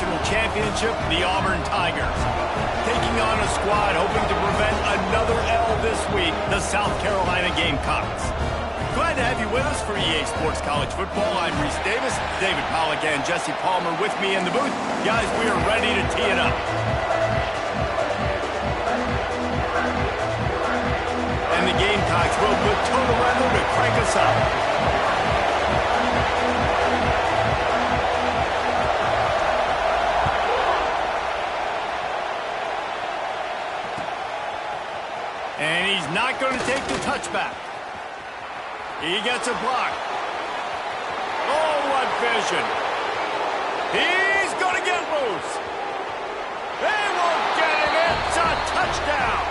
national championship, the Auburn Tigers. Taking on a squad hoping to prevent another L this week, the South Carolina Gamecocks. Glad to have you with us for EA Sports College Football. I'm Reese Davis, David Pollack and Jesse Palmer with me in the booth. Guys, we are ready to tee it up. And the Gamecocks will put total weather to crank us up. And he's not going to take the touchback. He gets a block. Oh, what vision. He's going to get loose. They won't get him. It's a touchdown.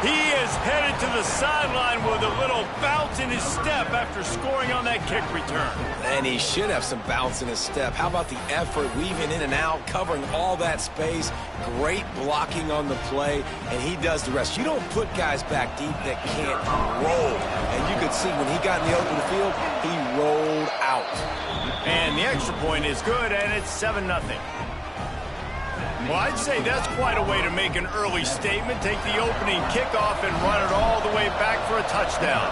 He is headed to the sideline with a little bounce in his step after scoring on that kick return. And he should have some bounce in his step. How about the effort, weaving in and out, covering all that space. Great blocking on the play, and he does the rest. You don't put guys back deep that can't roll. And you could see when he got in the open field, he rolled out. And the extra point is good, and it's 7-0. Well, I'd say that's quite a way to make an early statement. Take the opening kickoff and run it all the way back for a touchdown.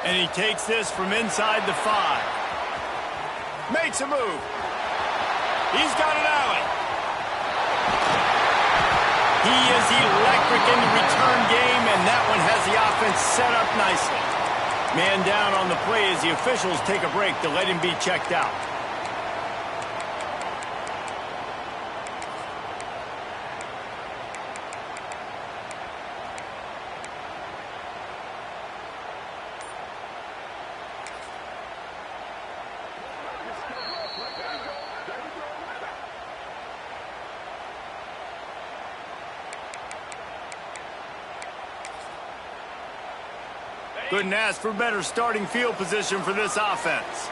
And he takes this from inside the 5. Makes a move. He's got an alley. He is electric in the return game, and that one has the offense set up nicely. Man down on the play as the officials take a break to let him be checked out. Couldn't ask for better starting field position for this offense.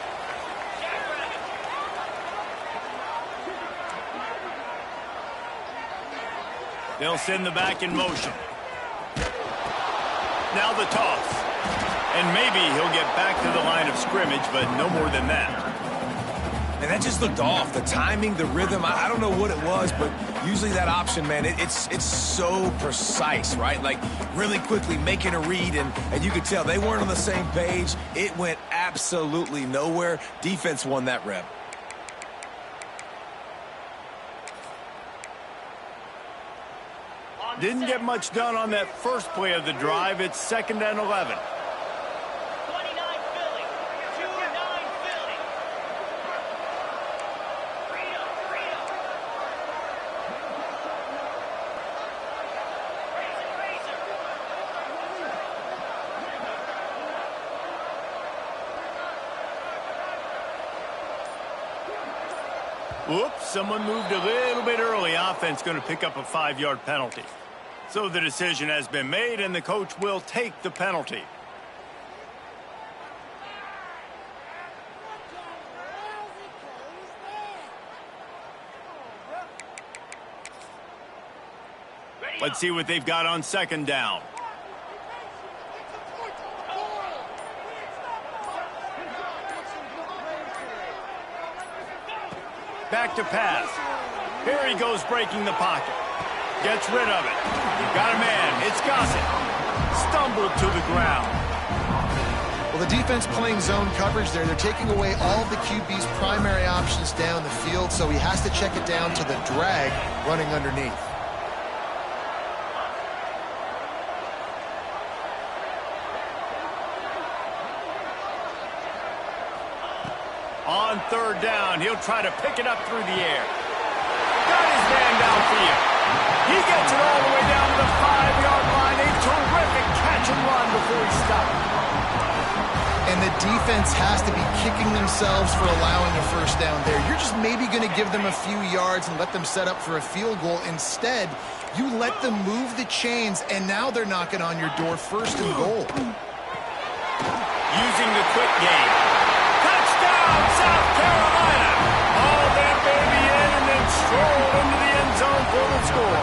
They'll send the back in motion. Now the toss. And maybe he'll get back to the line of scrimmage, but no more than that. And that just looked off. The timing, the rhythm, I don't know what it was, but usually that option, man, it's so precise, right? Like really quickly making a read, and you could tell they weren't on the same page. It went absolutely nowhere. Defense won that rep. Didn't get much done on that first play of the drive. It's 2nd and 11. Whoops, someone moved a little bit early. Offense going to pick up a 5-yard penalty. So the decision has been made, and the coach will take the penalty. Let's see what they've got on 2nd down. Back to pass. Here he goes breaking the pocket. Gets rid of it. Got a man. It's Gossett. Stumbled to the ground. Well, the defense playing zone coverage there. They're taking away all of the QB's primary options down the field, so he has to check it down to the drag running underneath. On 3rd down, he'll try to pick it up through the air. Got his man downfield. He gets it all the way down to the 5-yard line. A terrific catch and run before he stopped. And the defense has to be kicking themselves for allowing a 1st down there. You're just maybe going to give them a few yards and let them set up for a field goal. Instead, you let them move the chains, and now they're knocking on your door 1st and goal. Using the quick game. Touchdown, South Carolina! All that baby in and then stroll into the end zone for the score.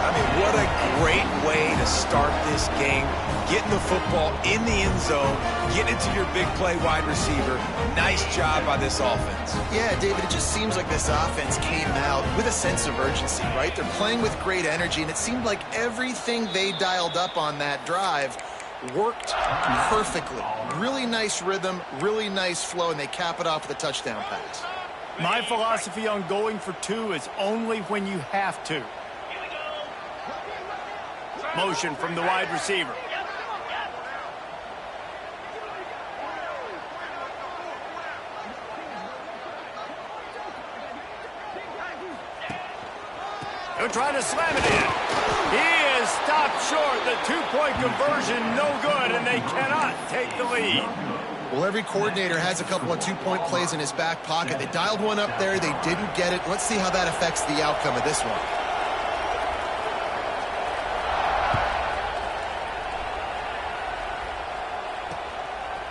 I mean, what a great way to to start this game, getting the football in the end zone, getting it to your big play wide receiver. Nice job by this offense. Yeah, David, it just seems like this offense came out with a sense of urgency, right? They're playing with great energy, and it seemed like everything they dialed up on that drive worked perfectly. Really nice rhythm, really nice flow, and they cap it off with a touchdown pass. My philosophy on going for two is only when you have to. Motion from the wide receiver. He'll try to slam it in. He is stopped short. The two-point conversion, no good, and they cannot take the lead. Well, every coordinator has a couple of two-point plays in his back pocket. They dialed one up there. They didn't get it. Let's see how that affects the outcome of this one.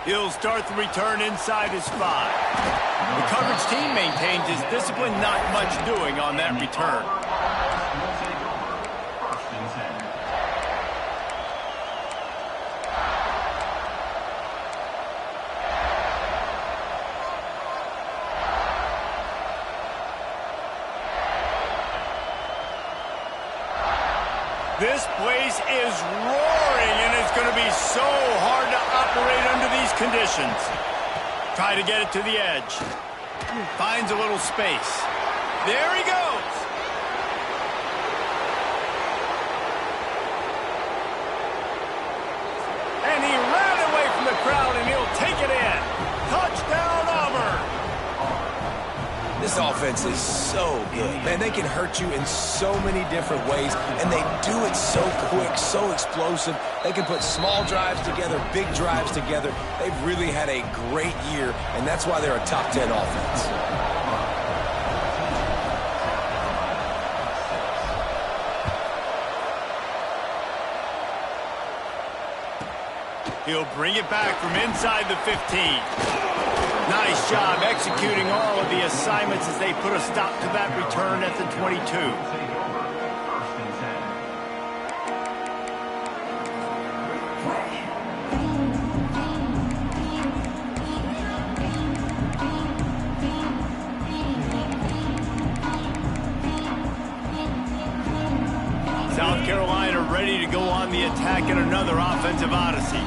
He'll start the return inside his 5. The coverage team maintains his discipline, not much doing on that return. This place is roaring, and it's going to be so hard to operate under these conditions. Try to get it to the edge. Finds a little space. There he goes. And he ran away from the crowd, and he'll take it in. Touchdown, Auburn. This offense is so good. Man, they can hurt you in so many different ways, and they do it so quick, so explosive. They can put small drives together, big drives together. They've really had a great year, and that's why they're a top 10 offense. He'll bring it back from inside the 15. Nice job executing all of the assignments as they put a stop to that return at the 22. South Carolina ready to go on the attack in another offensive odyssey.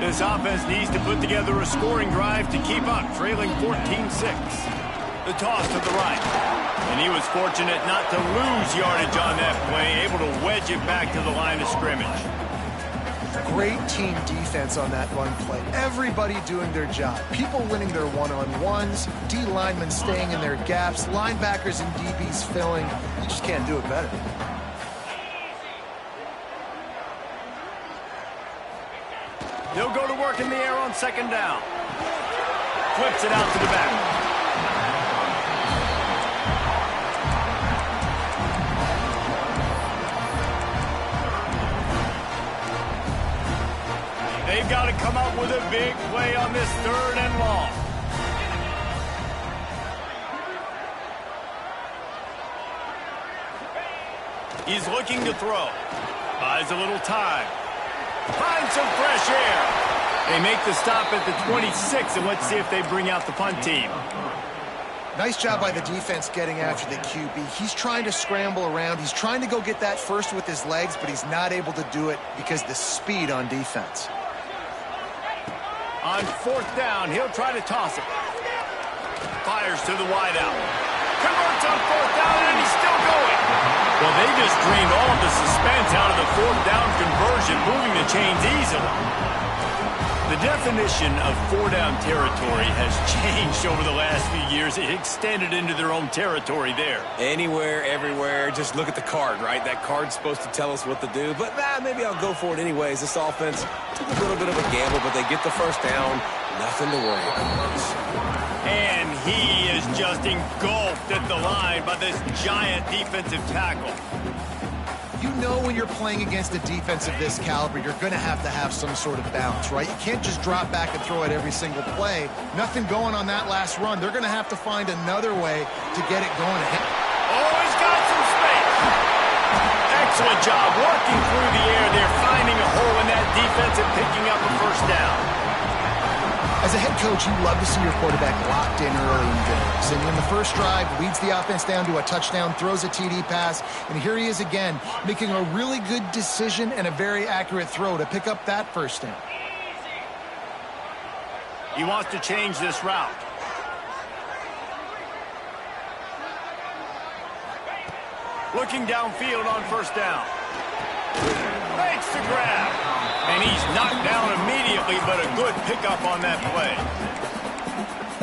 This offense needs to put together a scoring drive to keep up, trailing 14-6. The toss to the right. And he was fortunate not to lose yardage on that play, able to wedge it back to the line of scrimmage. Great team defense on that run play. Everybody doing their job. People winning their one-on-ones, D linemen staying in their gaps, linebackers and DBs filling. You just can't do it better. They'll go to work in the air on second down. Flips it out to the back. They've got to come up with a big play on this 3rd and long. He's looking to throw. Buys a little time. Find some fresh air. They make the stop at the 26, and let's see if they bring out the punt team. Nice job by the defense getting after the QB. He's trying to scramble around. He's trying to go get that first with his legs, but he's not able to do it because of the speed on defense. On 4th down, he'll try to toss it. Fires to the wideout. Converts on 4th down, and he's still going. Well, they just drained all of the suspense out of the 4th down conversion, moving the chains easily. The definition of 4-down territory has changed over the last few years. It extended into their own territory there. Anywhere, everywhere, just look at the card, right? That card's supposed to tell us what to do, but maybe I'll go for it anyways. This offense took a little bit of a gamble, but they get the first down. Nothing to worry about. And he is just engulfed at the line by this giant defensive tackle. You know when you're playing against a defense of this caliber, you're going to have some sort of balance, right? You can't just drop back and throw it every single play. Nothing going on that last run. They're going to have to find another way to get it going. Oh, he's got some space. Excellent job working through the air there, finding a hole in that defense and picking up a first down. As a head coach, you love to see your quarterback locked in early in games. And in the first drive, leads the offense down to a touchdown, throws a TD pass, and here he is again, making a really good decision and a very accurate throw to pick up that first down. He wants to change this route. Looking downfield on first down. Makes the grab. And he's knocked down immediately, but a good pickup on that play.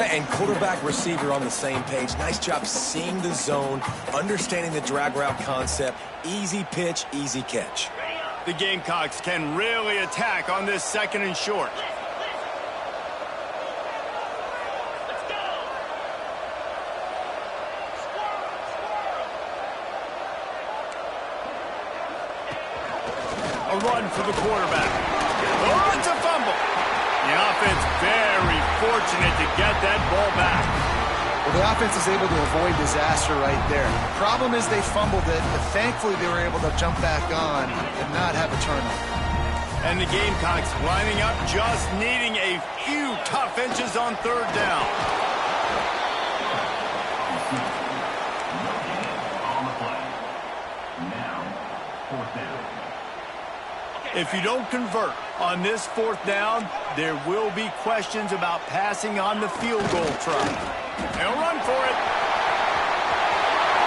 And quarterback receiver on the same page. Nice job seeing the zone, understanding the drag route concept. Easy pitch, easy catch. The Gamecocks can really attack on this 2nd and short. A run for the quarterback. Oh, it's a fumble. The offense very fortunate to get that ball back. Well, the offense is able to avoid disaster right there. The problem is they fumbled it, but thankfully they were able to jump back on and not have a turnover. And the Gamecocks lining up, just needing a few tough inches on 3rd down. If you don't convert on this 4th down, there will be questions about passing on the field goal try. They'll run for it.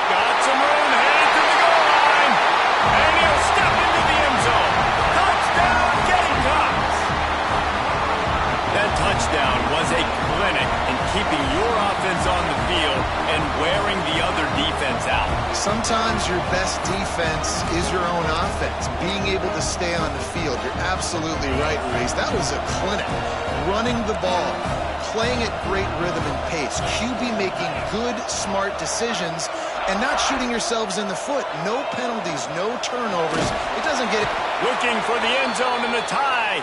Got some room, headed to the goal line. And he'll step into the end zone. Touchdown, Gamecocks! That touchdown was a clinic in keeping your offense on the field and wearing the other defense out. Sometimes your best defense is your own offense, being able to stay on the field. You're absolutely right, Reese. That was a clinic. Running the ball, playing at great rhythm and pace. QB making good, smart decisions and not shooting yourselves in the foot. No penalties, no turnovers. It doesn't get it. Looking for the end zone and the tie.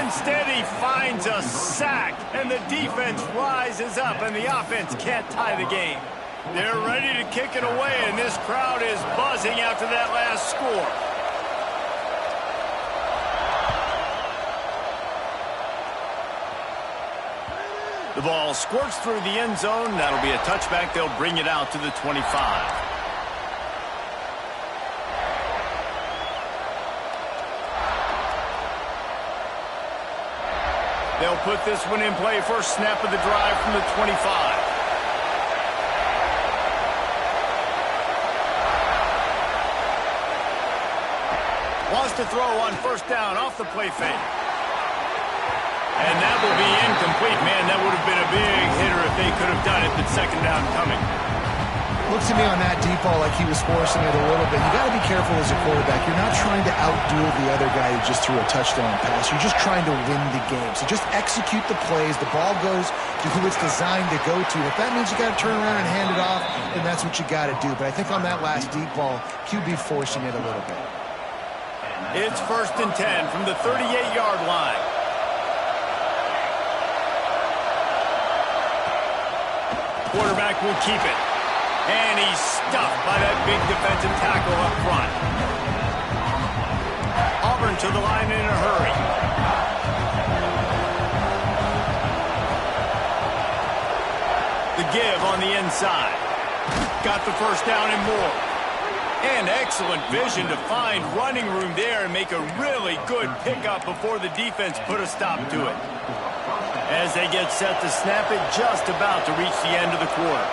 Instead, he finds a sack, and the defense rises up, and the offense can't tie the game. They're ready to kick it away, and this crowd is buzzing after that last score. The ball squirts through the end zone. That'll be a touchback. They'll bring it out to the 25. They'll put this one in play. First snap of the drive from the 25. Wants to throw on first down off the play fake. And that will be incomplete. Man, that would have been a big hitter if they could have done it, but 2nd down coming. Looks to me on that deep ball like he was forcing it a little bit. You got to be careful as a quarterback. You're not trying to outdo the other guy who just threw a touchdown pass. You're just trying to win the game. So just execute the plays. The ball goes to who it's designed to go to. If that means you got to turn around and hand it off, then that's what you got to do. But I think on that last deep ball, QB forcing it a little bit. It's 1st and 10 from the 38-yard line. Quarterback will keep it. And he's stuffed by that big defensive tackle up front. Auburn to the line in a hurry. The give on the inside. Got the first down and more. And excellent vision to find running room there and make a really good pickup before the defense put a stop to it. As they get set to snap it, just about to reach the end of the quarter.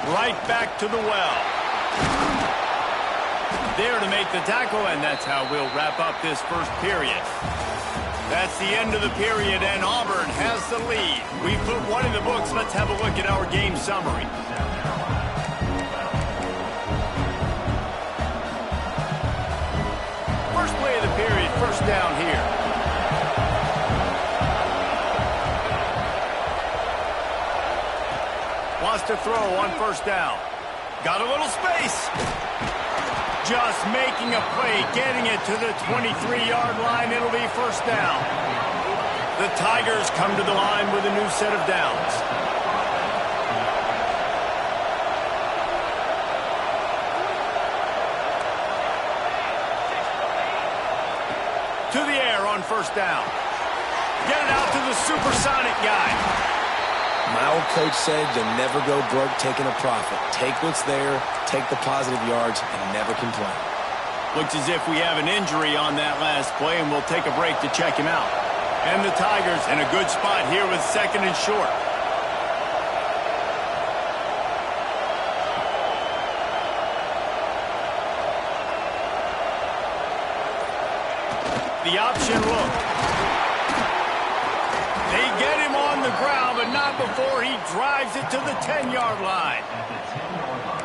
Right back to the well. There to make the tackle, and that's how we'll wrap up this first period. That's the end of the period, and Auburn has the lead. We put one in the books. Let's have a look at our game summary. First play of the period, first down here. Wants to throw on first down. Got a little space. Just making a play, getting it to the 23-yard line. It'll be first down. The Tigers come to the line with a new set of downs. to the air on first down. Get it out to the supersonic guy. My old coach said you'll never go broke taking a profit. Take what's there, take the positive yards, and never complain. Looks as if we have an injury on that last play, and we'll take a break to check him out. And the Tigers in a good spot here with 2nd and short. The option look. They get him on the ground, but not before he drives it to the 10-yard line.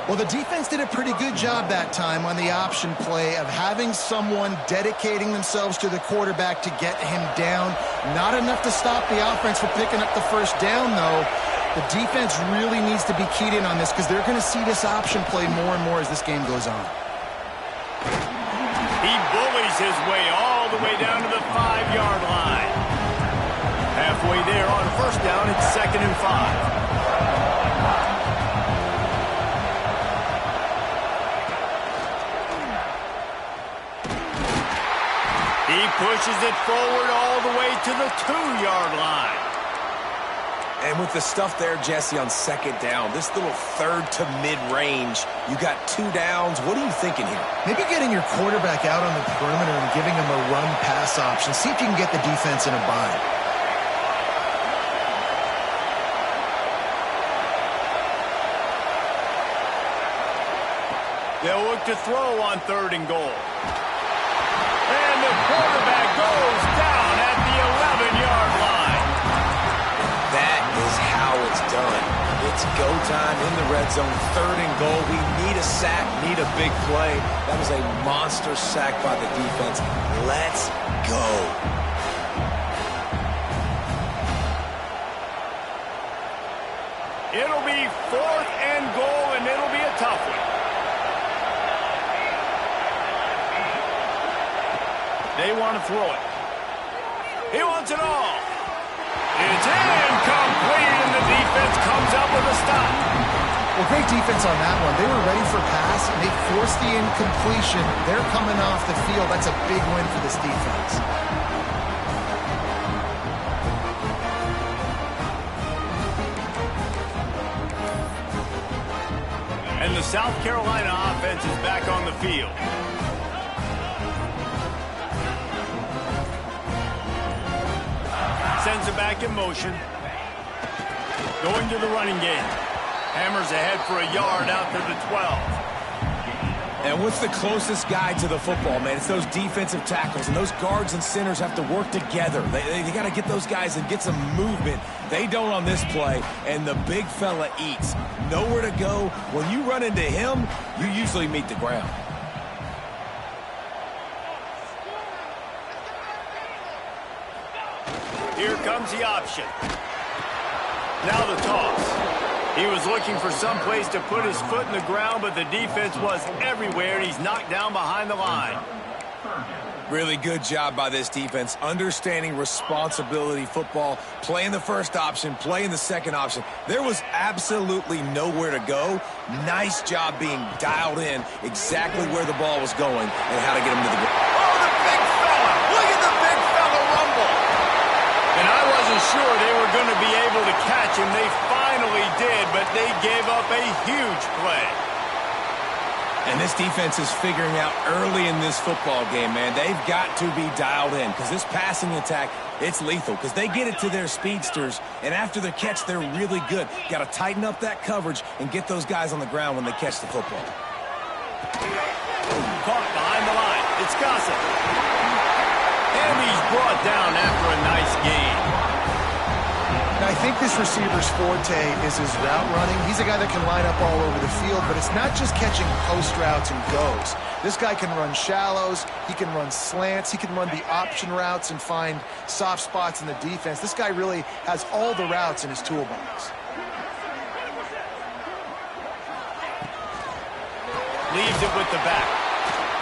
Well, the defense did a pretty good job that time on the option play of having someone dedicating themselves to the quarterback to get him down. Not enough to stop the offense from picking up the first down, though. The defense really needs to be keyed in on this because they're going to see this option play more and more as this game goes on. He bullies his way all the way down to the 5-yard line. Halfway there on first down, it's 2nd and 5. He pushes it forward all the way to the 2-yard line. And with the stuff there, Jesse, on 2nd down, this little third to mid-range, you got 2 downs. What are you thinking here? Maybe getting your quarterback out on the perimeter and giving him a run-pass option. See if you can get the defense in a bind. They'll look to throw on 3rd and goal. And the quarterback goes down at the 11-yard line. That is how it's done. It's go time in the red zone, 3rd and goal. We need a sack, need a big play. That was a monster sack by the defense. Let's go. It'll be 4th and goal, and it'll be a tough one. They want to throw it. He wants it all. It's incomplete, and the defense comes up with a stop. Well, great defense on that one. They were ready for pass, and they forced the incompletion. They're coming off the field. That's a big win for this defense. And the South Carolina offense is back on the field. Sends it back in motion. Going to the running game. Hammers ahead for a yard out to the 12. And what's the closest guy to the football, man? It's those defensive tackles, and those guards and centers have to work together. They got to get those guys and get some movement. They don't on this play, and the big fella eats. Nowhere to go. When you run into him, you usually meet the ground. Here comes the option. Now the toss. He was looking for some place to put his foot in the ground, but the defense was everywhere, and he's knocked down behind the line. Really good job by this defense, understanding responsibility football, playing the first option, playing the second option. There was absolutely nowhere to go. Nice job being dialed in exactly where the ball was going and how to get him to the ground. Oh, the big fella! Look at the big fella rumble! And I wasn't sure they were going to be able to catch him. They finally did, but they gave up a huge play. And this defense is figuring out early in this football game, man. They've got to be dialed in because this passing attack, it's lethal because they get it to their speedsters, and after the catch, they're really good. Got to tighten up that coverage and get those guys on the ground when they catch the football. Caught behind the line. It's Gossett. And he's brought down after a nice gain. Now, I think this receiver's forte is his route running. He's a guy that can line up all over the field, but it's not just catching post routes and goes. This guy can run shallows, he can run slants, he can run the option routes and find soft spots in the defense. This guy really has all the routes in his toolbox. Leaves it with the back.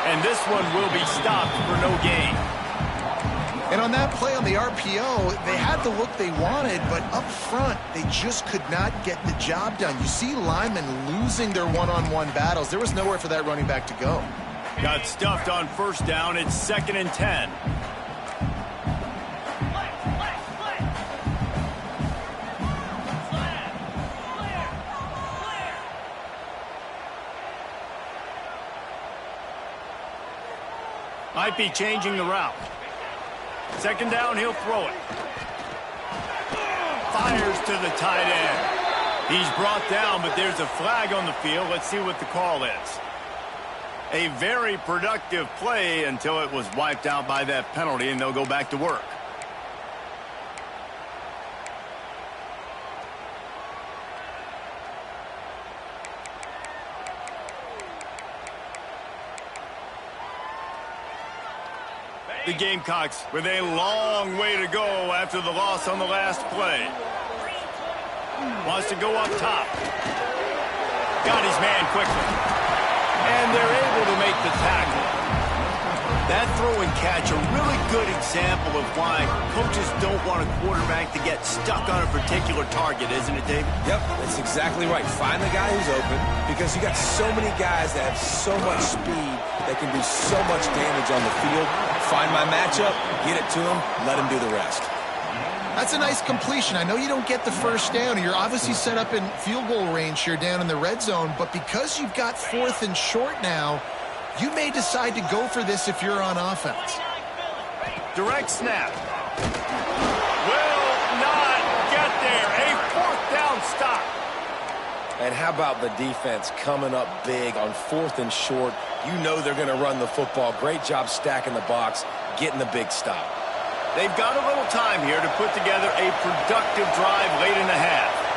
And this one will be stopped for no gain. And on that play on the RPO, they had the look they wanted, but up front, they just could not get the job done. You see linemen losing their one-on-one battles. There was nowhere for that running back to go. Got stuffed on first down. It's 2nd and 10. Might be changing the route. Second down, he'll throw it. Fires to the tight end. He's brought down, but there's a flag on the field. Let's see what the call is. A very productive play until it was wiped out by that penalty, and they'll go back to work. The Gamecocks with a long way to go after the loss on the last play. Wants to go up top. Got his man quickly. And they're able to make the tackle. That throw and catch, a really good example of why coaches don't want a quarterback to get stuck on a particular target, isn't it, David? Yep, that's exactly right. Find the guy who's open, because you got so many guys that have so much speed that can do so much damage on the field. Find my matchup, get it to him, let him do the rest. That's a nice completion. I know you don't get the first down, and you're obviously set up in field goal range here down in the red zone, but because you've got 4th and short now, you may decide to go for this if you're on offense. Direct snap. Will not get there. A 4th down stop. And how about the defense coming up big on 4th and short? You know they're going to run the football. Great job stacking the box, getting the big stop. They've got a little time here to put together a productive drive late in the half.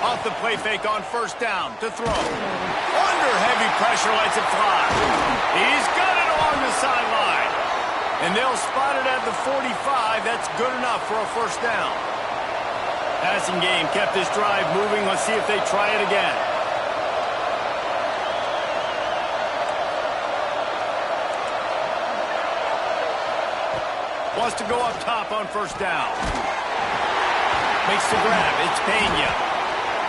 Off the play fake on first down to throw. Under heavy pressure, lets it fly. He's got it along the sideline. And they'll spot it at the 45. That's good enough for a first down. Passing game kept this drive moving. Let's see if they try it again. Wants to go up top on first down. Makes the grab. It's Pena.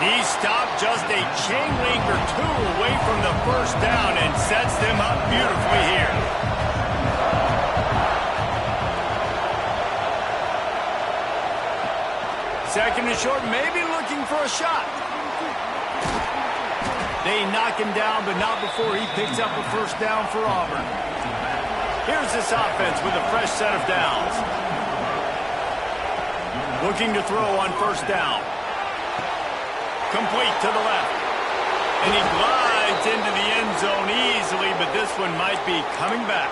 He stopped just a chain link or two away from the first down and sets them up beautifully here. Second and short, maybe looking for a shot. They knock him down, but not before he picks up a first down for Auburn. Here's this offense with a fresh set of downs. Looking to throw on first down. Complete to the left. And he glides into the end zone easily, but this one might be coming back.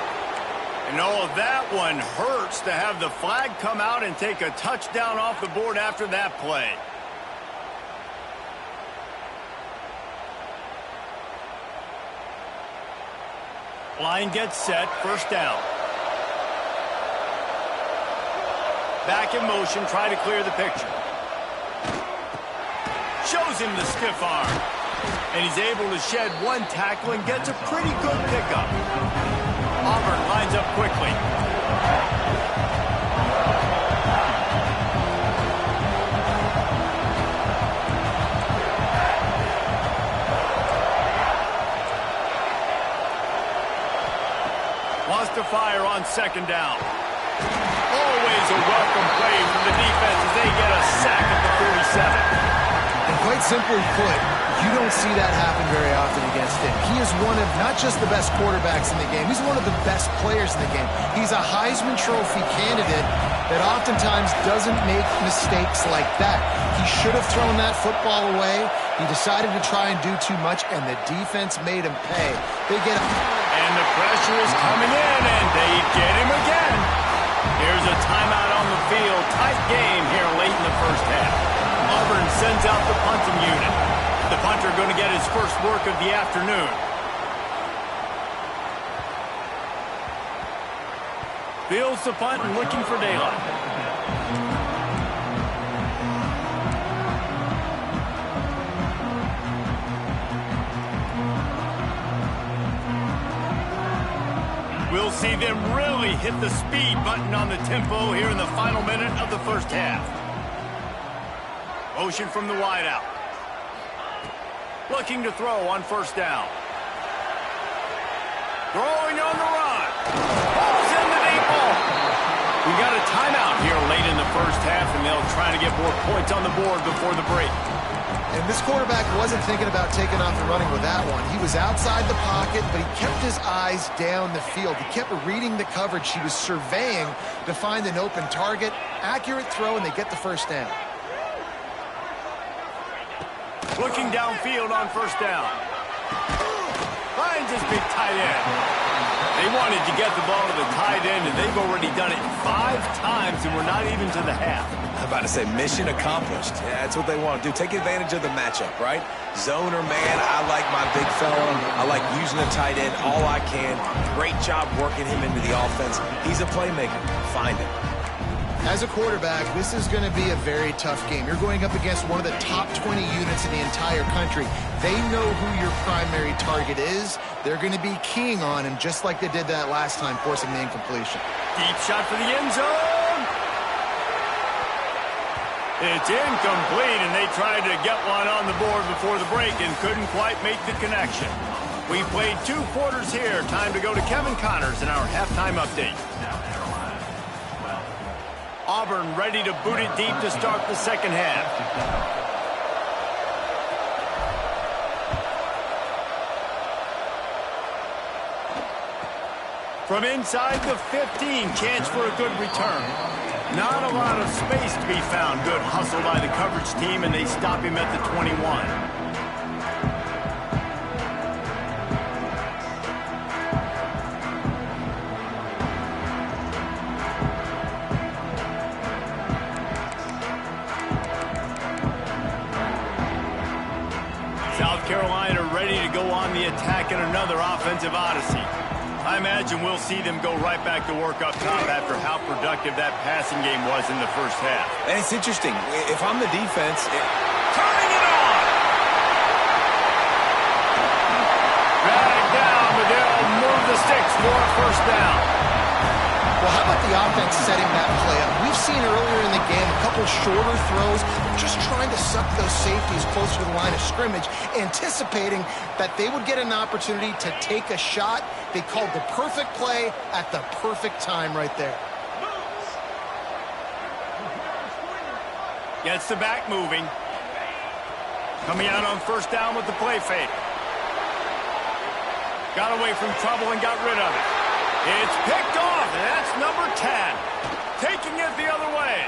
And oh, that one hurts to have the flag come out and take a touchdown off the board after that play. Line gets set, first down. Back in motion, try to clear the picture. Shows him the stiff arm. And he's able to shed one tackle and gets a pretty good pickup. Auburn lines up quickly. Wants to fire on second down. Always a welcome play from the defense as they get a sack at the 47. And quite simply put, you don't see that happen very often against him. He is one of not just the best quarterbacks in the game, he's one of the best players in the game. He's a Heisman Trophy candidate that oftentimes doesn't make mistakes like that. He should have thrown that football away. He decided to try and do too much, and the defense made him pay. They get him. And the pressure is coming in, and they get him again. Here's a timeout on the field. Tight game here late in the first half. Auburn sends out the punting unit. The punter going to get his first work of the afternoon. Fields the punt and looking for daylight. We'll see them really hit the speed button on the tempo here in the final minute of the first half. Motion from the wideout. Looking to throw on first down. Throwing on the run. Balls in the deep ball. We got a timeout here late in the first half, and they'll try to get more points on the board before the break. And this quarterback wasn't thinking about taking off and running with that one. He was outside the pocket, but he kept his eyes down the field. He kept reading the coverage. He was surveying to find an open target. Accurate throw, and they get the first down. Looking downfield on first down. Finds his big tight end. They wanted to get the ball to the tight end, and they've already done it 5 times, and we're not even to the half. I'm about to say mission accomplished. Yeah, that's what they want to do. Take advantage of the matchup, right? Zone or man, I like my big fella. I like using the tight end all I can. Great job working him into the offense. He's a playmaker. Find him. As a quarterback, this is going to be a very tough game. You're going up against one of the top 20 units in the entire country. They know who your primary target is. They're going to be keying on him just like they did that last time, forcing the incompletion. Deep shot for the end zone. It's incomplete, and they tried to get one on the board before the break and couldn't quite make the connection. We played 2 quarters here. Time to go to Kevin Connors in our halftime update. Auburn ready to boot it deep to start the second half. From inside the 15, chance for a good return. Not a lot of space to be found. Good hustle by the coverage team, and they stop him at the 21. South Carolina ready to go on the attack in another offensive odyssey. I imagine we'll see them go right back to work up top after how productive that passing game was in the first half. And it's interesting. If I'm the defense... Turning it on! Drag down, but they'll move the sticks for a first down. Well, how about the offense setting that play up? We've seen earlier in the game a couple shorter throws, just trying to suck those safeties closer to the line of scrimmage, anticipating that they would get an opportunity to take a shot. They called the perfect play at the perfect time right there. Gets the back moving. Coming out on first down with the play fake. Got away from trouble and got rid of it. It's picked off, and that's number 10. Taking it the other way.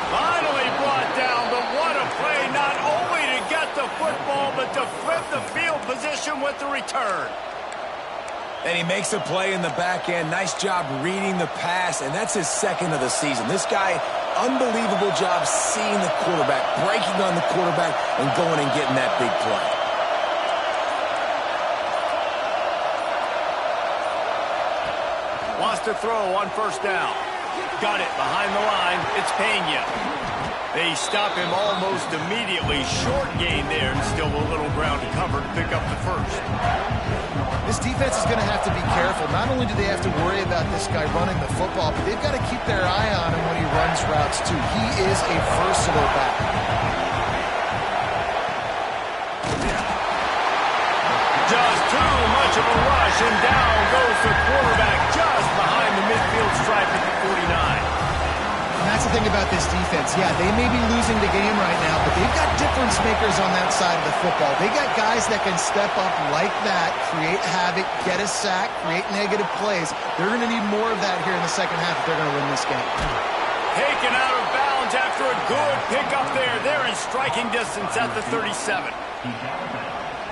Finally brought down, but what a play, not only to get the football, but to flip the field position with the return. And he makes a play in the back end. Nice job reading the pass, and that's his second of the season. This guy, unbelievable job seeing the quarterback, breaking on the quarterback, and going and getting that big play. Wants to throw on first down. Got it behind the line. It's Pena. They stop him almost immediately. Short gain there, and still a little ground to cover to pick up the first. This defense is going to have to be careful. Not only do they have to worry about this guy running the football, but they've got to keep their eye on him when he runs routes, too. He is a versatile back. Just too much of a rush, and down goes the quarterback just behind the midfield stripe at the 49. And that's the thing about this defense. Yeah, they may be losing the game right now, but they've got difference makers on that side of the football. They got guys that can step up like that, create havoc, get a sack, create negative plays. They're going to need more of that here in the second half if they're going to win this game. Taken out of bounds after a good pickup there. They're in striking distance at the 37.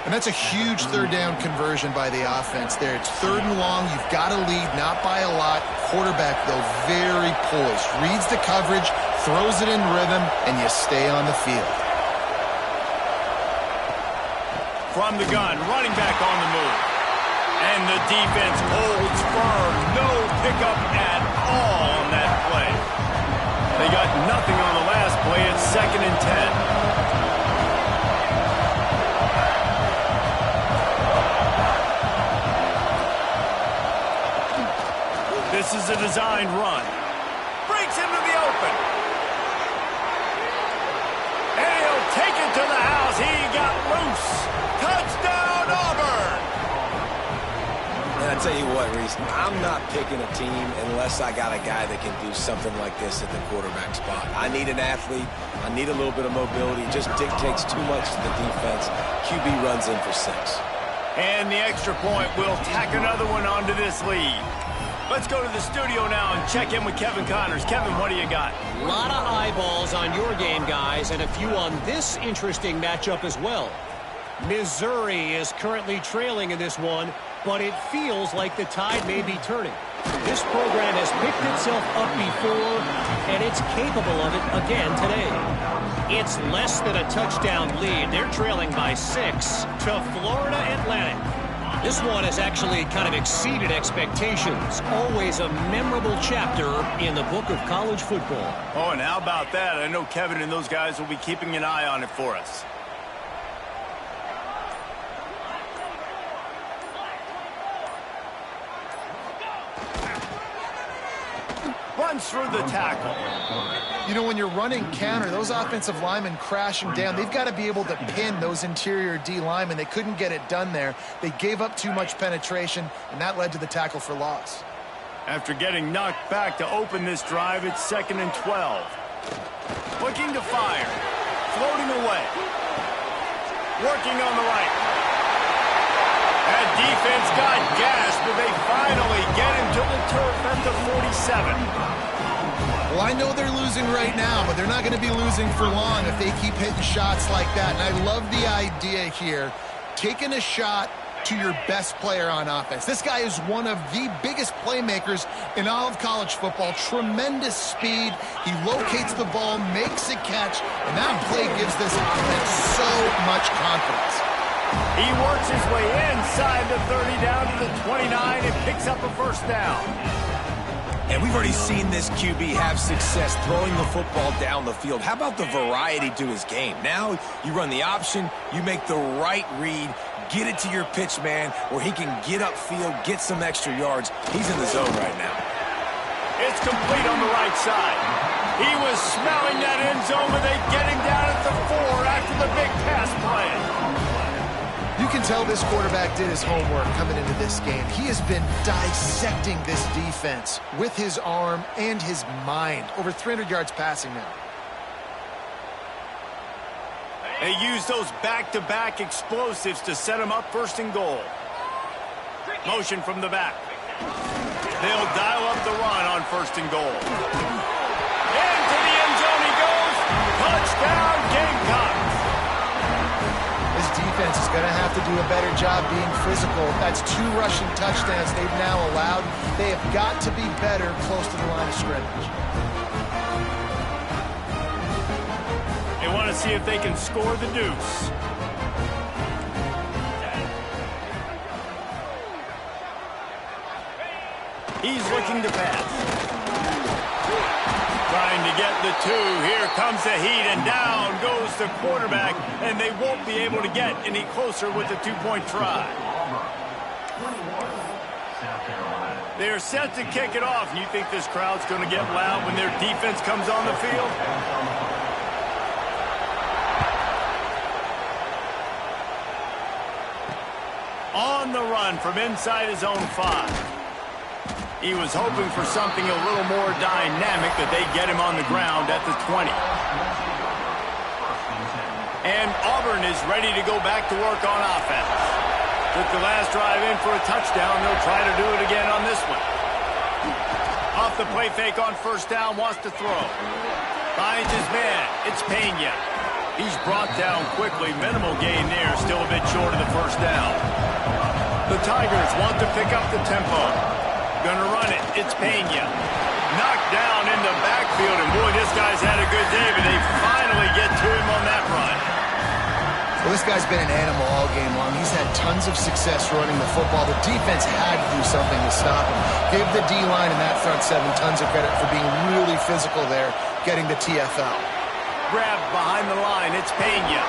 And that's a huge third down conversion by the offense there. It's 3rd and long. You've got to lead, not by a lot. Quarterback, though, very poised. Reads the coverage, throws it in rhythm, and you stay on the field. From the gun, running back on the move. And the defense holds firm. No pickup at all on that play. They got nothing on the last play. It's 2nd and 10. This is a designed run. Breaks into the open. And he'll take it to the house. He got loose. Touchdown, Auburn. And I tell you what, Reese, I'm not picking a team unless I got a guy that can do something like this at the quarterback spot. I need an athlete. I need a little bit of mobility. It just dictates too much to the defense. QB runs in for 6. And the extra point will tack another one onto this lead. Let's go to the studio now and check in with Kevin Connors. Kevin, what do you got? A lot of eyeballs on your game, guys, and a few on this interesting matchup as well. Missouri is currently trailing in this one, but it feels like the tide may be turning. This program has picked itself up before, and it's capable of it again today. It's less than a touchdown lead. They're trailing by 6 to Florida Atlantic. This one has actually kind of exceeded expectations. Always a memorable chapter in the book of college football. Oh, and how about that? I know Kevin and those guys will be keeping an eye on it for us. Runs through the tackle. You know, when you're running counter, those offensive linemen crashing down, they've got to be able to pin those interior D linemen. They couldn't get it done there. They gave up too much penetration, and that led to the tackle for loss. After getting knocked back to open this drive, it's 2nd and 12. Looking to fire. Floating away. Working on the right. That defense got gashed, but they finally get him to the turf at the 47. Well, I know they're losing right now, but they're not going to be losing for long if they keep hitting shots like that. And I love the idea here, taking a shot to your best player on offense. This guy is one of the biggest playmakers in all of college football. Tremendous speed. He locates the ball, makes a catch, and that play gives this offense so much confidence. He works his way inside the 30 down to the 29 and picks up a first down. And we've already seen this QB have success throwing the football down the field. How about the variety to his game? Now you run the option, you make the right read, get it to your pitch man where he can get upfield, get some extra yards. He's in the zone right now. It's complete on the right side. He was smelling that end zone, but they get him down at the 4 after the big pass play. You can tell this quarterback did his homework coming into this game. He has been dissecting this defense with his arm and his mind. Over 300 yards passing now. They use those back-to-back explosives to set him up 1st and goal. Motion from the back. They'll dial up the run on 1st and goal. Into the end zone he goes. Touchdown, Gamecocks. This defense is going to have to do a better job being physical. That's 2 rushing touchdowns they've now allowed. They have got to be better close to the line of scrimmage. They want to see if they can score the deuce. He's looking to pass. Trying to get the 2. Here comes the heat, and down goes the quarterback, and they won't be able to get any closer with the 2-point try. They're set to kick it off. You think this crowd's going to get loud when their defense comes on the field? On the run from inside his own 5. He was hoping for something a little more dynamic, that they get him on the ground at the 20. And Auburn is ready to go back to work on offense. Took the last drive in for a touchdown. They'll try to do it again on this one. Off the play fake on 1st down, wants to throw. Finds his man. It's Pena. He's brought down quickly. Minimal gain there. Still a bit short of the 1st down. The Tigers want to pick up the tempo. Gonna run it. It's Pena. Knocked down in the backfield, and boy, this guy's had a good day, but they finally get to him on that run. Well, this guy's been an animal all game long. He's had tons of success running the football. The defense had to do something to stop him. Give the D-line and that front 7 tons of credit for being really physical there, getting the TFL. Grabbed behind the line. It's Pena.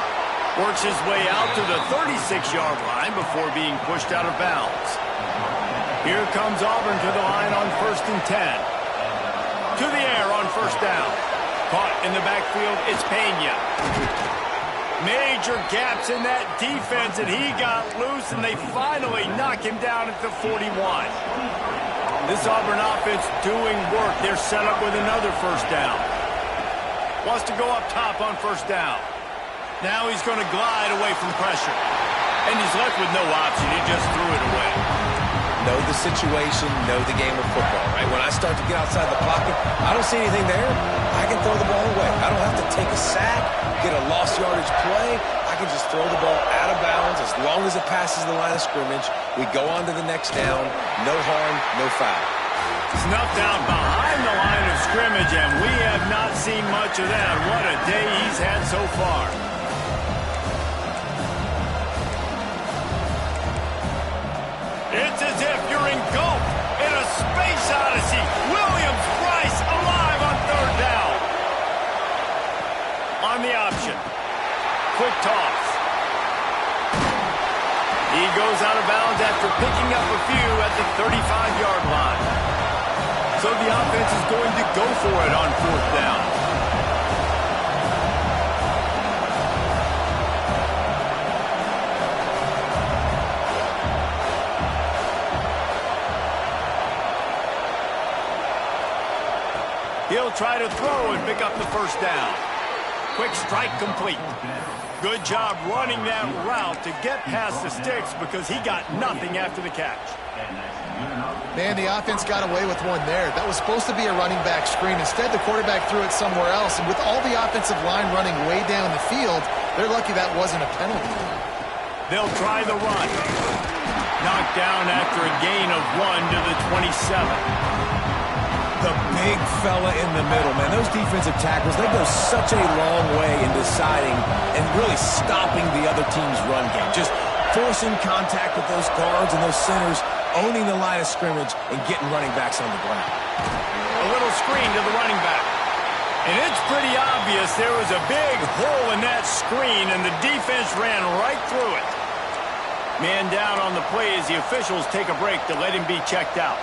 Works his way out to the 36-yard line before being pushed out of bounds. Here comes Auburn to the line on 1st and 10. To the air on 1st down. Caught in the backfield, it's Pena. Major gaps in that defense, and he got loose, and they finally knock him down at the 41. This Auburn offense doing work. They're set up with another first down. Wants to go up top on first down. Now he's going to glide away from pressure. And he's left with no option. He just threw it away. Know the situation, know the game of football, right? When I start to get outside the pocket, I don't see anything there. I can throw the ball away. I don't have to take a sack, get a lost yardage play. I can just throw the ball out of bounds as long as it passes the line of scrimmage. We go on to the next down. No harm, no foul. Snuffed out behind the line of scrimmage, and we have not seen much of that. What a day he's had so far. It's as if you're engulfed in a space odyssey. Williams-Brice alive on third down. On the option. Quick toss. He goes out of bounds after picking up a few at the 35-yard line. So the offense is going to go for it on fourth down. He'll try to throw and pick up the first down. Quick strike complete. Good job running that route to get past the sticks because he got nothing after the catch. Man, the offense got away with one there. That was supposed to be a running back screen. Instead, the quarterback threw it somewhere else. And with all the offensive line running way down the field, they're lucky that wasn't a penalty. They'll try the run. Knocked down after a gain of 1 to the 27. The big fella in the middle, man. Those defensive tackles, they go such a long way in deciding and really stopping the other team's run game. Just forcing contact with those guards and those centers, owning the line of scrimmage, and getting running backs on the ground. A little screen to the running back. And it's pretty obvious there was a big hole in that screen, and the defense ran right through it. Man down on the play as the officials take a break to let him be checked out.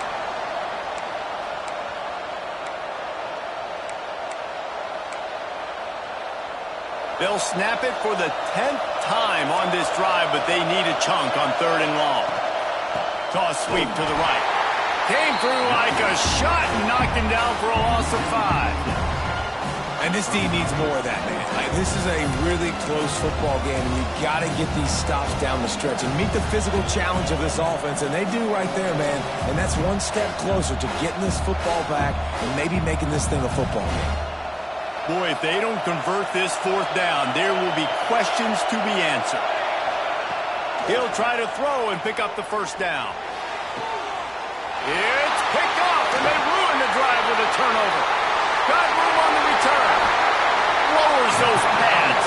They'll snap it for the 10th time on this drive, but they need a chunk on third and long. Toss sweep to the right. Came through like a shot and knocked him down for a loss of 5. And this team needs more of that, man. Like, this is a really close football game, and you've got to get these stops down the stretch and meet the physical challenge of this offense, and they do right there, man. And that's one step closer to getting this football back and maybe making this thing a football game. Boy, if they don't convert this fourth down, there will be questions to be answered. He'll try to throw and pick up the first down. It's picked off, and they ruin the drive with a turnover. Got room on the return. Lowers those pads.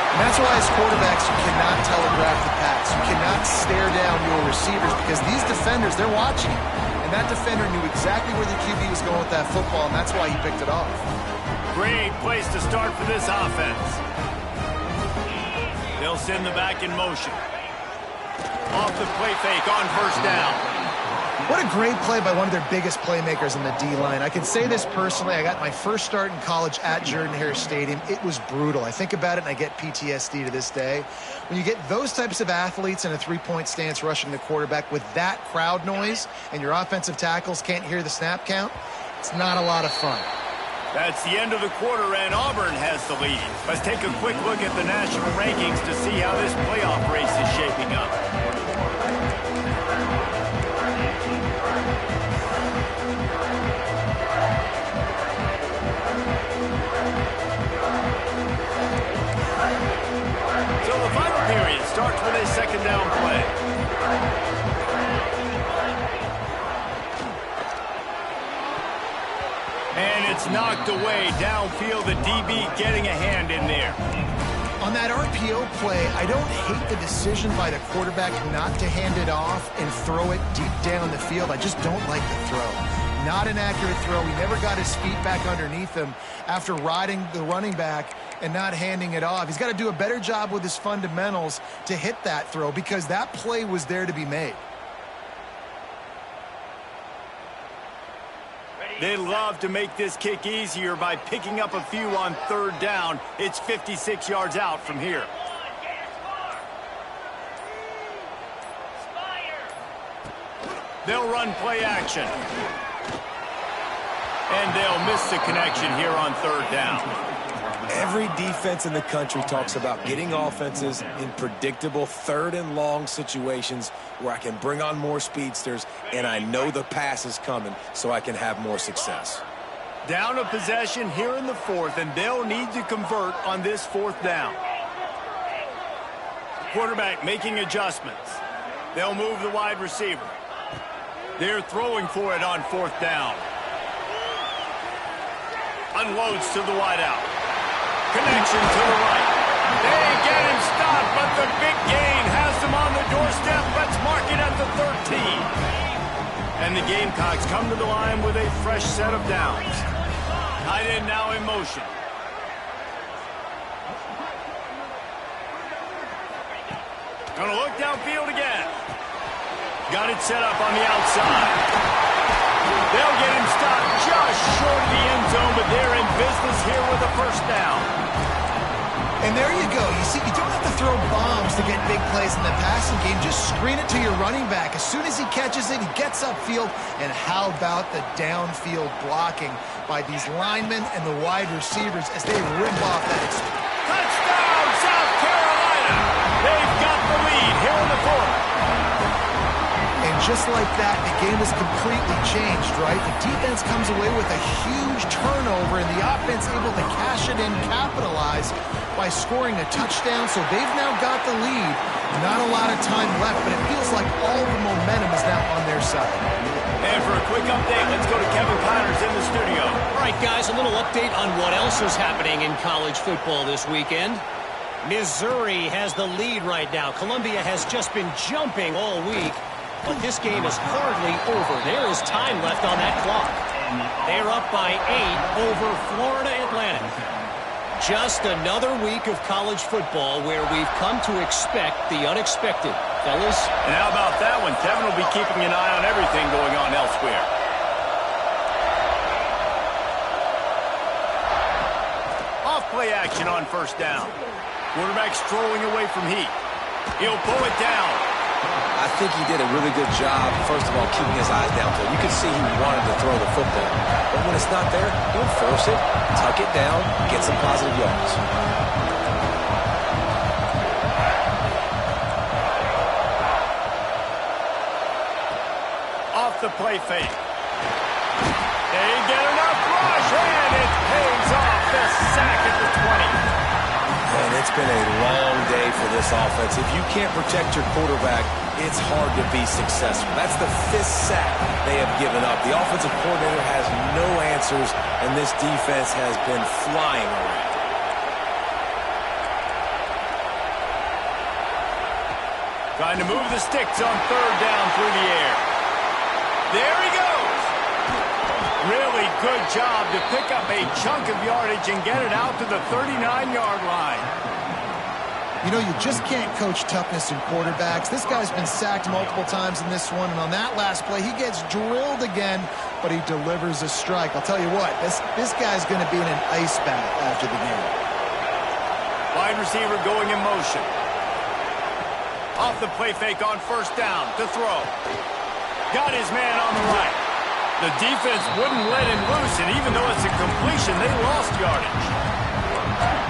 And that's why as quarterbacks, you cannot telegraph the pass. You cannot stare down your receivers because these defenders, they're watching you. And that defender knew exactly where the QB was going with that football, and that's why he picked it off. Great place to start for this offense. They'll send the back in motion. Off the play fake on first down. What a great play by one of their biggest playmakers in the D-line. I can say this personally. I got my first start in college at Jordan-Hare Stadium. It was brutal. I think about it and I get PTSD to this day. When you get those types of athletes in a three-point stance rushing the quarterback with that crowd noise and your offensive tackles can't hear the snap count, it's not a lot of fun. That's the end of the quarter, and Auburn has the lead. Let's take a quick look at the national rankings to see how this playoff race is shaping up. So the final period starts with a second down play. And it's knocked away downfield. The DB getting a hand in there. On that RPO play, I don't hate the decision by the quarterback not to hand it off and throw it deep down the field. I just don't like the throw. Not an accurate throw. He never got his feet back underneath him after riding the running back and not handing it off. He's got to do a better job with his fundamentals to hit that throw because that play was there to be made. Ready They love to make this kick easier by picking up a few on third down. It's 56 yards out from here. They'll run play action. And they'll miss the connection here on third down. Every defense in the country talks about getting offenses in predictable third and long situations where I can bring on more speedsters and I know the pass is coming so I can have more success. Down a possession here in the fourth, and they'll need to convert on this fourth down. Quarterback making adjustments. They'll move the wide receiver. They're throwing for it on fourth down. Unloads to the wideout. Connection to the right. They get him stopped, but the big gain has them on the doorstep. Let's mark it at the 13. And the Gamecocks come to the line with a fresh set of downs. Tight end now in motion. Gonna look downfield again. Got it set up on the outside. They'll get him stopped just short of the end zone, but they're in business here with a first down. And there you go. You see, you don't have to throw bombs to get big plays in the passing game. Just screen it to your running back. As soon as he catches it, he gets upfield. And how about the downfield blocking by these linemen and the wide receivers as they rip off that extra. Touchdown, South Carolina! They've got the lead here in the fourth. And just like that, the game is completely changed, right? The defense comes away with a huge turnover, and the offense able to cash it in, capitalize by scoring a touchdown. So they've now got the lead. Not a lot of time left, but it feels like all the momentum is now on their side. And for a quick update, let's go to Kevin Connors in the studio. All right, guys, a little update on what else is happening in college football this weekend. Missouri has the lead right now. Columbia has just been jumping all week, but this game is hardly over. There is time left on that clock. They're up by 8 over Florida Atlantic. Just another week of college football where we've come to expect the unexpected. Fellas? And how about that one? Kevin will be keeping an eye on everything going on elsewhere. Off play action on first down. Quarterback strolling away from heat. He'll pull it down. I think he did a really good job, first of all, keeping his eyes down. So you could see he wanted to throw the football. But when it's not there, don't force it. Tuck it down. Get some positive yards. Off the play fake. They get enough rush, and it pays off. The sack at the 20. And it's been a long day for this offense. If you can't protect your quarterback, it's hard to be successful. That's the 5th sack they have given up. The offensive coordinator has no answers, and this defense has been flying around. Trying to move the sticks on third down through the air. There he goes. Really good job to pick up a chunk of yardage and get it out to the 39-yard line. You know, you just can't coach toughness in quarterbacks. This guy's been sacked multiple times in this one, and on that last play, he gets drilled again, but he delivers a strike. I'll tell you what, this guy's going to be in an ice bath after the game. Wide receiver going in motion. Off the play fake on first down to throw. Got his man on the right. The defense wouldn't let him loose, and even though it's a completion, they lost yardage.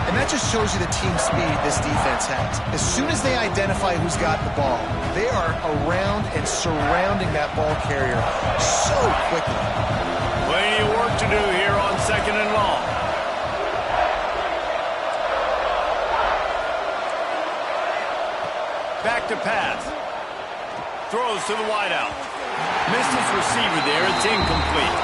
And that just shows you the team speed this defense has. As soon as they identify who's got the ball, they are around and surrounding that ball carrier so quickly. Plenty of work to do here on second and long. Back to pass. Throws to the wideout. Missed his receiver there. It's incomplete.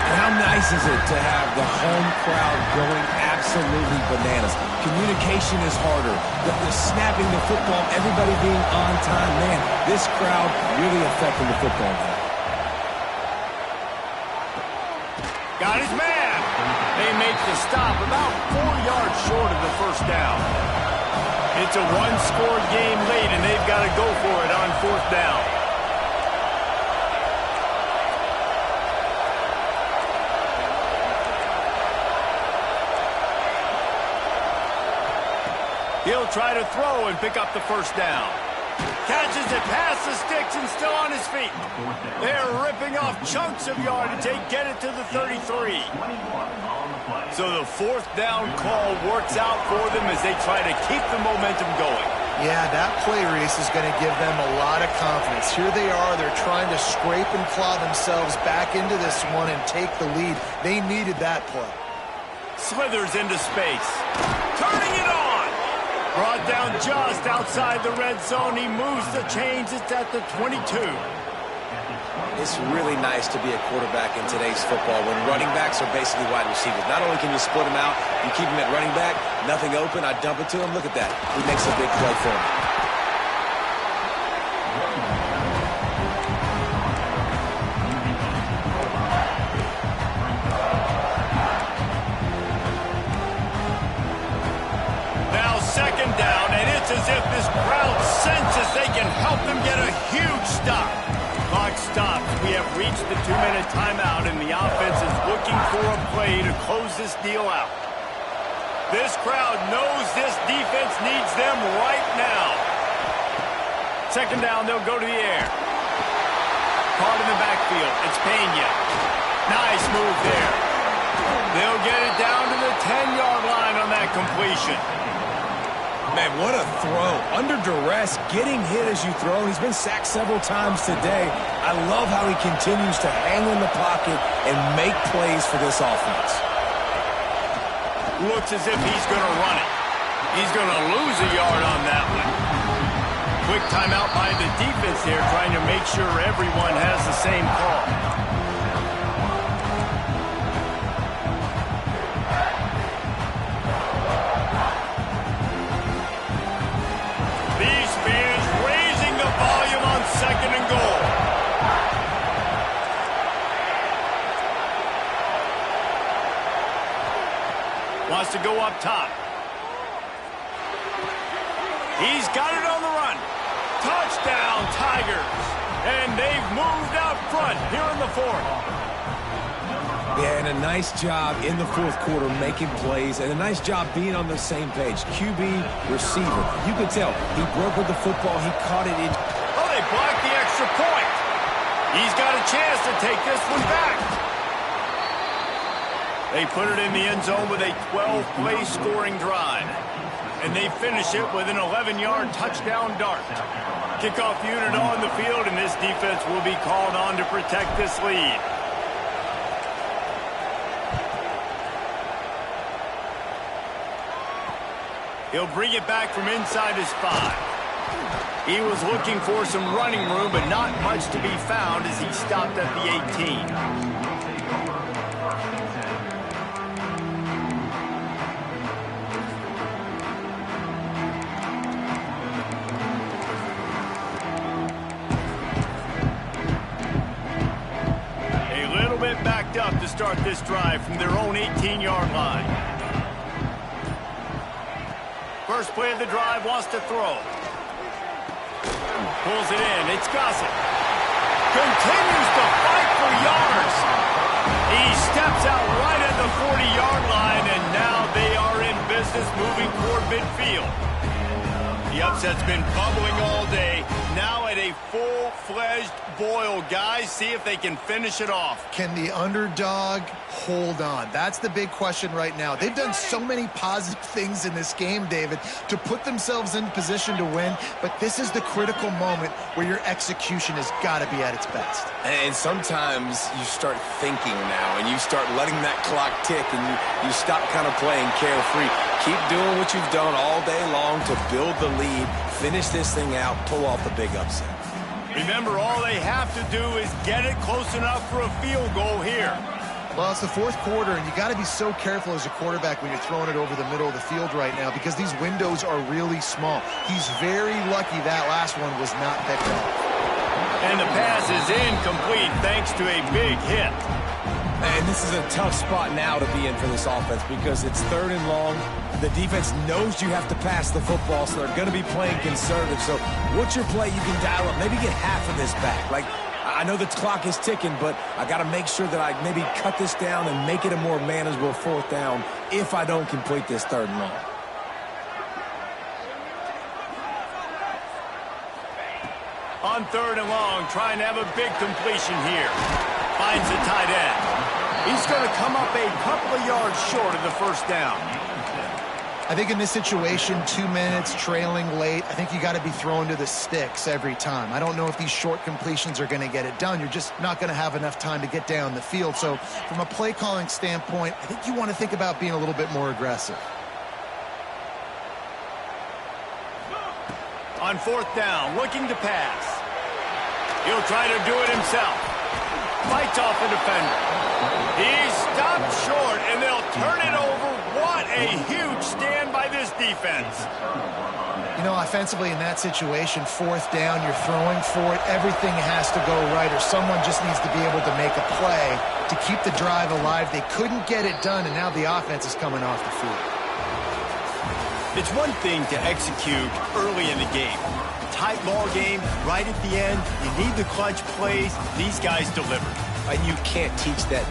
And how nice is it to have the home crowd going absolutely bananas? Communication is harder. The snapping the football, everybody being on time. Man, this crowd really affecting the football game. Got his man. They make the stop about 4 yards short of the first down. It's a one-score game late, and they've got to go for it on fourth down. He'll try to throw and pick up the first down. Catches it past the sticks and still on his feet. They're ripping off chunks of yardage. They get it to the 33. So the fourth down call works out for them as they try to keep the momentum going. Yeah, that play race is going to give them a lot of confidence. Here they are. They're trying to scrape and claw themselves back into this one and take the lead. They needed that play. Slithers into space. Turning it on. Brought down just outside the red zone. He moves the chains. It's at the 22. It's really nice to be a quarterback in today's football when running backs are basically wide receivers. Not only can you split them out, you keep them at running back, nothing open, I dump it to him. Look at that. He makes a big play for him. Now second down, and it's as if this crowd senses they can help them get a huge stop. Clock stops. We have reached the 2-minute timeout, and the offense is looking for a play to close this deal out. This crowd knows this defense needs them right now. Second down, they'll go to the air. Caught in the backfield. It's Pena. Nice move there. They'll get it down to the 10-yard line on that completion. Man, what a throw. Under duress, getting hit as you throw. He's been sacked several times today. I love how he continues to hang in the pocket and make plays for this offense. Looks as if he's going to run it. He's going to lose a yard on that one. Quick timeout by the defense there, trying to make sure everyone has the same call. These fans raising the volume on second and goal. Wants to go up top. He's got it on the run. Touchdown, Tigers. And they've moved out front here in the fourth. Yeah, and a nice job in the fourth quarter making plays, and a nice job being on the same page. QB, receiver. You could tell he broke with the football. He caught it in. Oh, they blocked the extra point. He's got a chance to take this one back. They put it in the end zone with a 12-play scoring drive. And they finish it with an 11-yard touchdown dart. Kickoff unit on the field, and this defense will be called on to protect this lead. He'll bring it back from inside his 5. He was looking for some running room, but not much to be found as he stopped at the 18. Up to start this drive from their own 18-yard line. First play of the drive, wants to throw. Pulls it in. It's Gossett. Continues to fight for yards. He steps out right at the 40-yard line, and now they are in business moving toward midfield. The upset's been bubbling all day. Now at a full-fledged boil. Guys, see if they can finish it off. Can the underdog hold on? That's the big question right now. They've done so many positive things in this game, David, to put themselves in position to win, but this is the critical moment where your execution has got to be at its best. And sometimes you start thinking now, and you start letting that clock tick, and you stop kind of playing carefree. Keep doing what you've done all day long to build the lead, finish this thing out, pull off the big upset. Remember, all they have to do is get it close enough for a field goal here. Well, it's the fourth quarter, and you got to be so careful as a quarterback when you're throwing it over the middle of the field right now because these windows are really small. He's very lucky that last one was not picked up. And the pass is incomplete thanks to a big hit. And this is a tough spot now to be in for this offense because it's third and long. The defense knows you have to pass the football, so they're going to be playing conservative. So what's your play you can dial up? Maybe get half of this back. Like, I know the clock is ticking, but I got to make sure that I maybe cut this down and make it a more manageable fourth down if I don't complete this third and long. On 3rd and long, trying to have a big completion here. Finds the tight end. He's going to come up a couple of yards short of the first down. I think in this situation, 2 minutes, trailing late, I think you got to be thrown to the sticks every time. I don't know if these short completions are going to get it done. You're just not going to have enough time to get down the field. So from a play calling standpoint, I think you want to think about being a little bit more aggressive. On 4th down, looking to pass. He'll try to do it himself. Fights off a defender. He's stopped short, and they'll turn it over. What a huge stand by this defense. You know, offensively in that situation, 4th down, you're throwing for it. Everything has to go right, or someone just needs to be able to make a play to keep the drive alive. They couldn't get it done, and now the offense is coming off the field. It's one thing to execute early in the game. Tight ball game, right at the end. You need the clutch plays. These guys deliver. And you can't teach that.